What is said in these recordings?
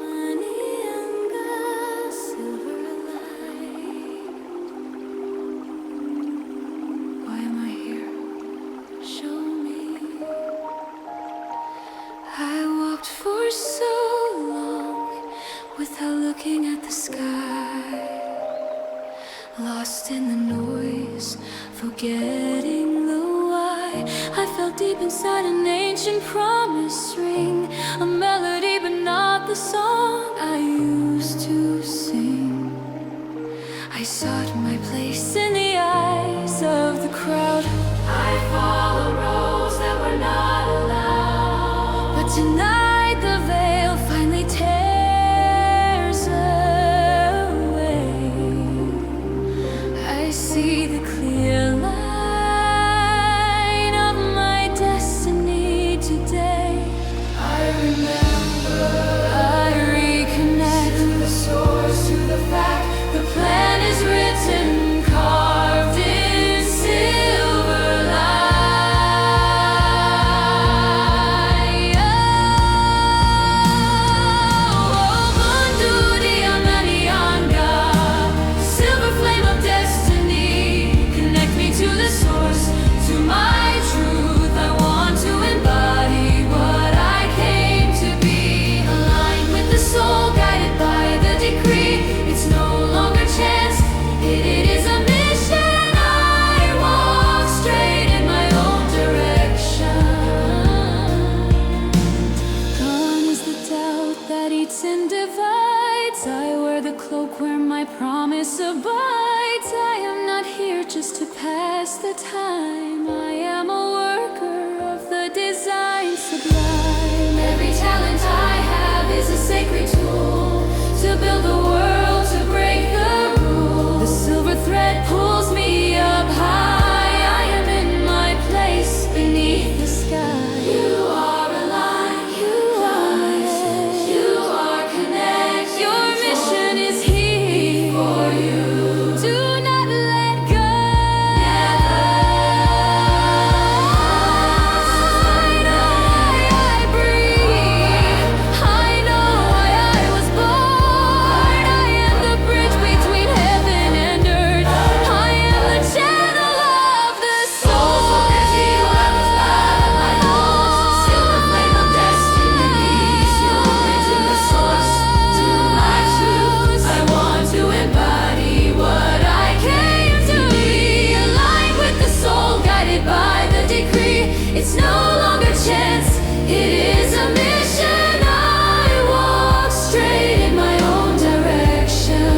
Manianga, silver light. Why am I here? Show me. I walked for so long without looking at the sky, lost in the noise, forgetting the why. I felt deep inside an ancient promise ring, a melody but not the song I used to sing. I sought my place in the eyes of the crowd. I followed roads that were not allowed, but tonight the veil finally tears away. I see the clear line of my destiny today. I remember, I reconnect to the source, to the fact. The plan is written, carved in silver light. Oh, Bundu, Manianga, silver flame of destiny. Connect me to the source, to my truth. I want to embody what I came to be. Aligned with the soul, guided by the decree. It's no longer chance, it is a mission. I walk straight in my own direction. Gone is the doubt that eats and divides. I wear the cloak where my promise abides. I am not here just to pass the time. I am a worker of the design sublime. Every talent I have is a sacred tool to build the world, to break the rules. The silver thread pulls me up high. I am in my place beneath the sky. You are alive, you are connected. Your mission is here for you. Do not let go. I breathe. I know why I was born. I am the bridge between heaven and earth. I am the channel of the soul. Silver flame of destiny, silver to the source, to my truth. I want to embody what I came to be. Aligned with the soul, guided by the decree. It's no longer chance, it is a mission. I walk straight in my own direction.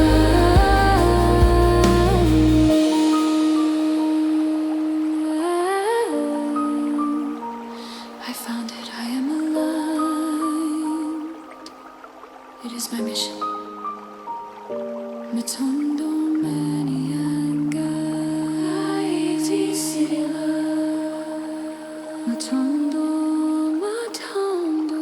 I found it, I am aligned. It is my mission. Matondo Manianga, Haiti City Love. Matondo, Matondo.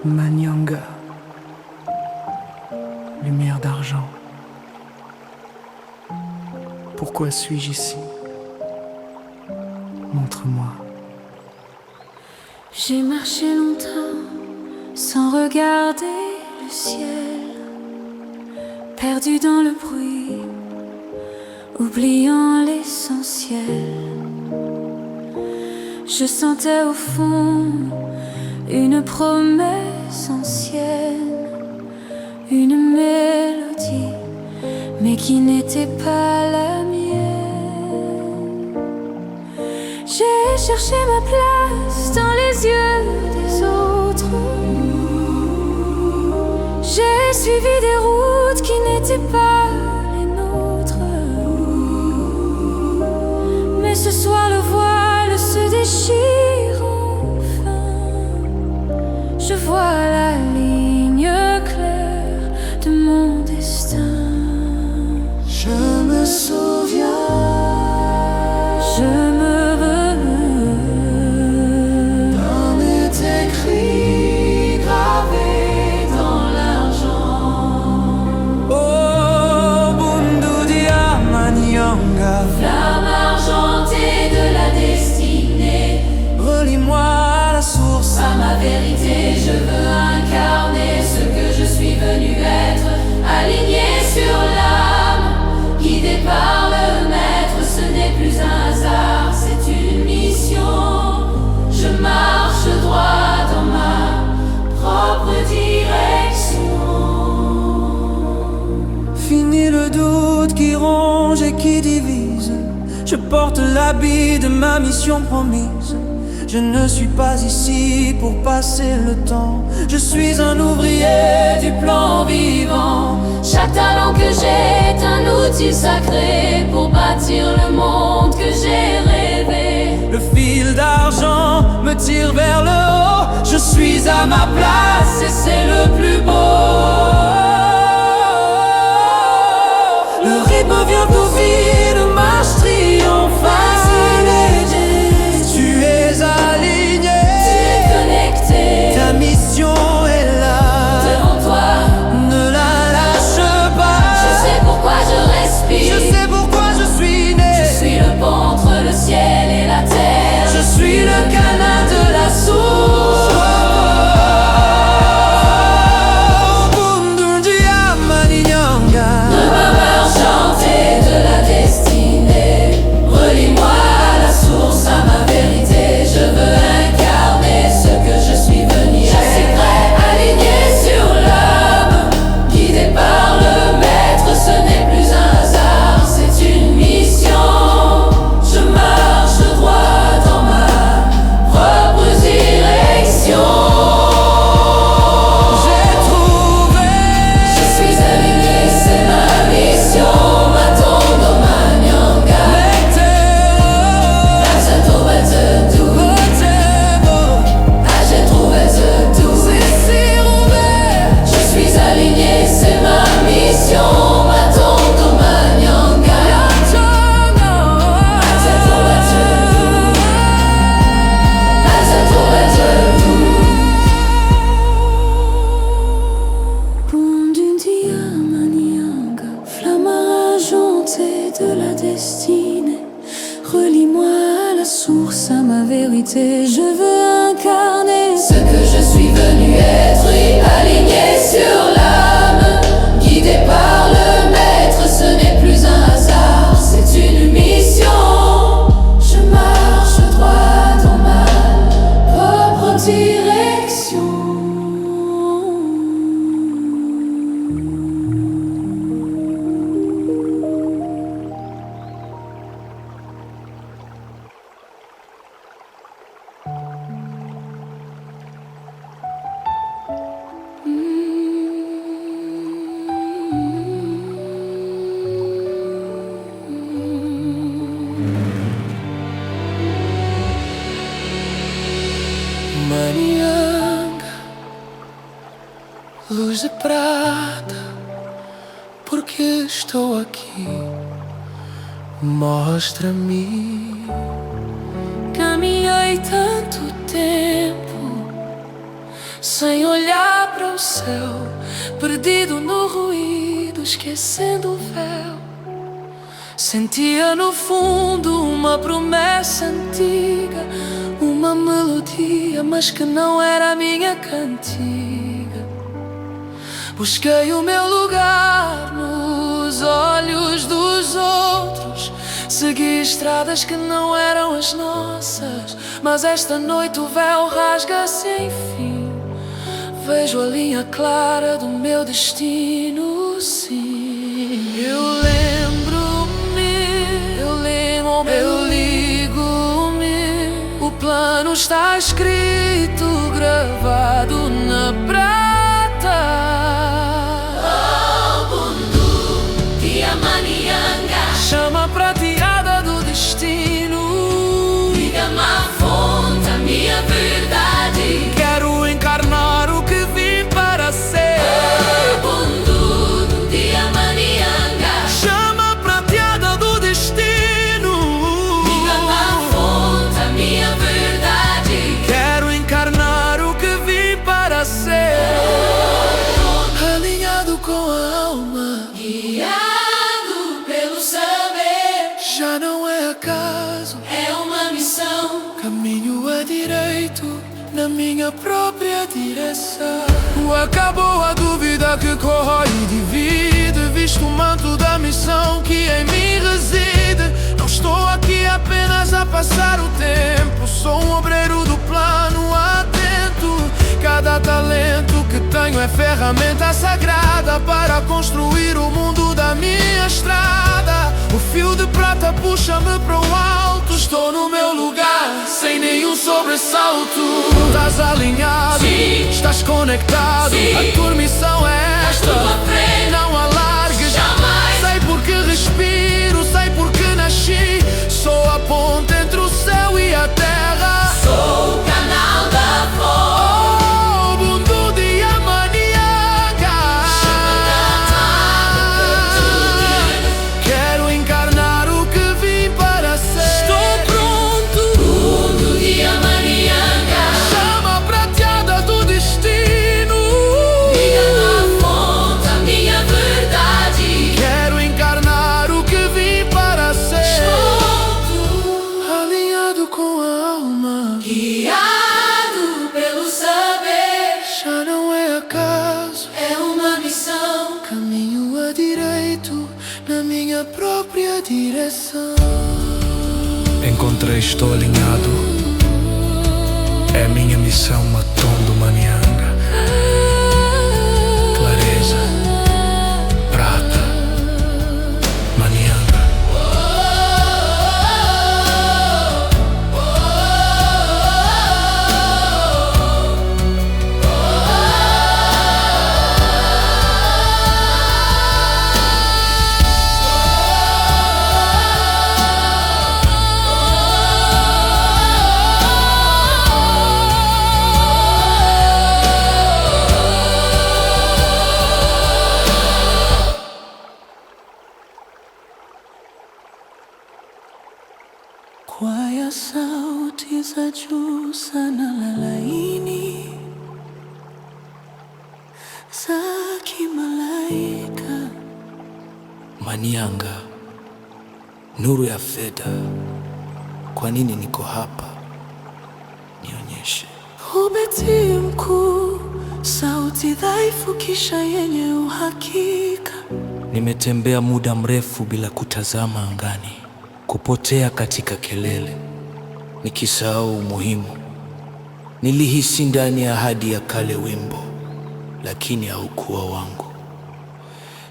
Manianga, lumière d'argent. Pourquoi suis-je ici? Montre-moi. J'ai marché longtemps sans regarder le ciel, perdu dans le bruit, oubliant l'essentiel. Je sentais au fond une promesse ancienne, une mélodie, mais qui n'était pas la mienne. J'ai cherché ma place dans les yeux des autres. J'ai suivi des routes qui n'étaient pas les nôtres. Mais ce soir le voile se déchire enfin. Je vois la ligne claire de mélange et qui divise. Je porte l'habit de ma mission promise. Je ne suis pas ici pour passer le temps. Je suis un ouvrier du plan vivant. Chaque talent que j'ai est un outil sacré pour bâtir le monde que j'ai rêvé. Le fil d'argent me tire vers le haut. Je suis à ma place et c'est le plus beau. Le rythme vient tout vite, marche triomphale. Tu es aligné, tu es connecté, ta mission est là. Devant toi, ne la lâche pas. Je sais pourquoi je respire, je sais pourquoi je suis né. Je suis le pont entre le ciel et la terre. Je suis le canal de la source. Bundu, Manianga. Le murmure chanté de la destinée. Relie-moi à la source, à ma vérité. Je veux incarner ce que je suis venu être. Je suis prêt, aligné sur l'homme, guidé par le maître. Ce n'est plus un hasard, c'est une mission. Je marche droit dans ma propre direction. J'ai trouvé. Je suis aligné, c'est ma mission. Matondo Manianga. J'ai trouvé tout. J'ai trouvé tout. Je suis aligné, c'est ma mission. Matondo Manianga. J'ai trouvé tout. Bundu, Manianga. Flamme argentée de la destinée. Relie-moi à la source, à ma vérité. Je veux incarner ce que je suis venu être. Aligné sur l'âme, guidé par le maître. Ce n'est plus un hasard, c'est une mission. Je marche droit dans ma propre direction. Manianga, luz de prata, porque estou aqui? Mostra-me. Caminhei tanto tempo sem olhar para o céu, perdido no ruído, esquecendo o véu. Sentia no fundo uma promessa antiga, uma melodia, mas que não era a minha cantiga. Busquei o meu lugar nos olhos dos outros, segui estradas que não eram as nossas, mas esta noite o véu rasga-se enfim. Vejo a linha clara do meu destino, sim. Eu ligo-me. O plano está escrito, gravado na prata. Oh, Bundu, dia Manianga. Chama prateada do destino. Liga-me à fonte, a minha verdade. Quero encarnar o que vim para ser. Oh, Bundu, dia Manianga. Chama prateada do destino. Liga-me à fonte, a minha verdade. Quero encarnar o que vim para ser. Alinhado com a alma, Guiado pelo saber, já não é acaso. é uma missão. Caminho a direito, na minha própria direção. Acabou a dúvida que corrói e divide, visto o manto da missão que em mim reside. Não estou aqui apenas a passar o tempo, sou um obreiro do plano atento. Cada talento que tenho é ferramenta sagrada para construir o mundo da minha estrada. O puxa-me para o alto. Estou no meu lugar, sem nenhum sobressalto. Estás alinhado, sim. Estás conectado, sim. A tua missão é esta, não alargues, jamais. Sei porque respiro, sei porque nasci. Sou a ponte entre o céu e a terra. Sou o canal da voz. Oh, Bundu de Manianga. Quero encarnar o que vim para ser. Estou pronto. Bundu de Manianga. Chama prateada do destino. Liga na fonte a minha verdade. Quero encarnar o que vim para ser. Alinhado com a alma, Guiado pelo saber. já não é acaso, É uma missão. caminho a direito na minha própria direção. Encontrei, estou alinhado. É minha missão, matando Manianga. Clareza, prata, Manianga. Kwaya sauti za juu sana la laini za kimalaika. Manianga, nuru ya fedha. Kwa nini niko hapa? Nionyeshe. Ubeti mkuu, sauti dhaifu kisha yenye uhakika. Nimetembea muda mrefu bila kutazama angani, kupotea katika kelele, nikisahau umuhimu. Nilihisi ndani ya ahadi ya kale wimbo, lakini haukuwa wangu.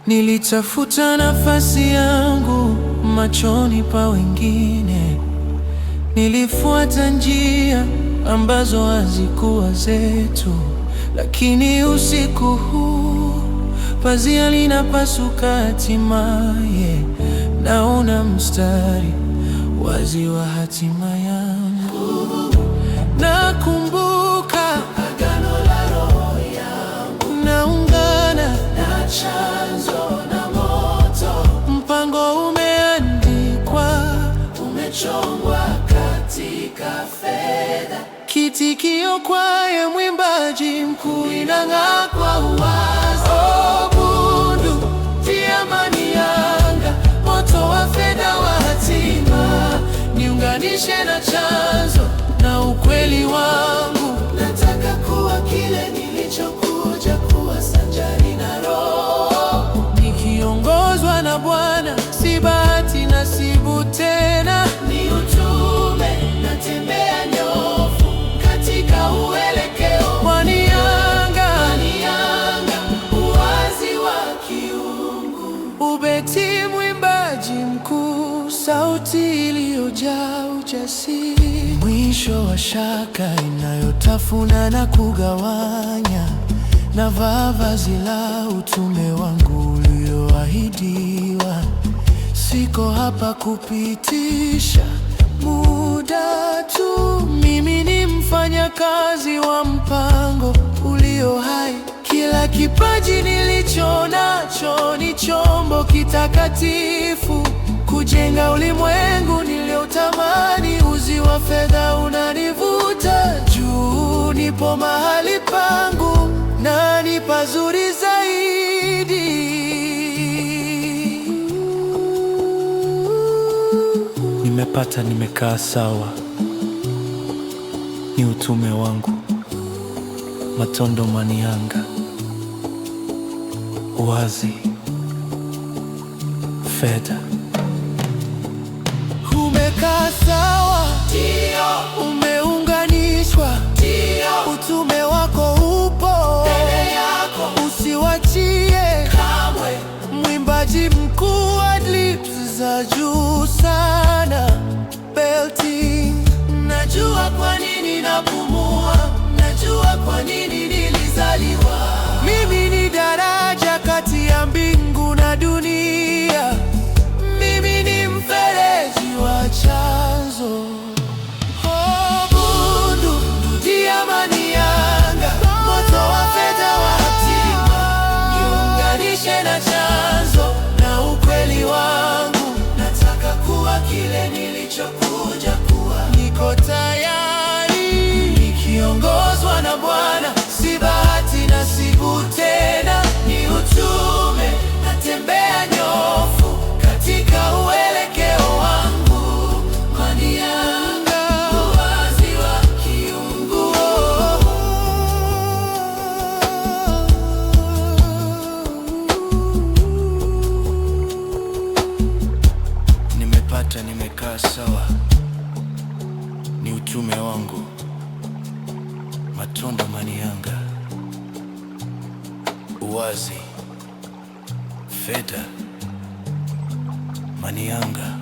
Nilitafuta nafasi yangu machoni pa wengine. Nilifuata njia ambazo hazikuwa zetu, lakini usiku huu pazia linapasuka hatimaye. Naona mstari wazi wa hatima yangu. Nakumbuka agano la roho yangu, naungana na chanzo na moto. Mpango umeandikwa, umechongwa katika fedha. Kitikio kwaye mwimbaji mkuu inang'aa kwa uwazi. Oh, Bundu tia Manianga, moto wa fedha wa hatima. Niunganishe na chanzo na ukweli wangu. Nataka kuwa kile nilichokuja kuwa, sanjari na roho. Nikiongozwa na Bwana, si bahati nasibu tena. Ni utume, natembea nyofu katika uelekeo. Manianga, Manianga, uwazi wa kiungu. Ubeti mwimbaji mkuu, sauti iliyojaa ujasiri. Mwisho wa shaka inayotafuna na kugawanya. Navaa vazi la utume wangu ulioahidiwa. Siko hapa kupitisha muda tu. Mimi ni mfanyakazi wa mpango ulio hai. Kila kipaji nilicho nacho ni chombo kitakatifu, kujenga ulimwengu niliotamani. Uzi wa fedha unanivuta juu, nipo mahali pangu na ni pazuri zaidi. Nimepata, nimekaa sawa. Ni utume wangu, matondo Manianga. Wazi, fedha. Umekaa sawa, ndio. Umeunganishwa, ndio. Utume wako upo mbele yako, usiwachie kamwe. Mwimbaji mkuu wa Livres za juu sana. ninapumua, najua kwa nini nilizaliwa. Mimi ni daraja kati ya mbingu na dunia. Mimi ni mfereji wa chanzo. Oh, Bundu ndia Manianga, moto wa fedha wa hatima. Niunganishe na chanzo na ukweli wangu. Nataka kuwa kile nilichokuja kuwa. Niko tayari, nikiongozwa na Bwana. Si bahati na sibu tena, ni utume. Natembea nyofu katika uelekeo wangu. Manianga, uwazi wa kiungu. Nimepata, nimekaa sawa, ni utume wangu. Matondo Manianga, uwazi, fedha, Manianga.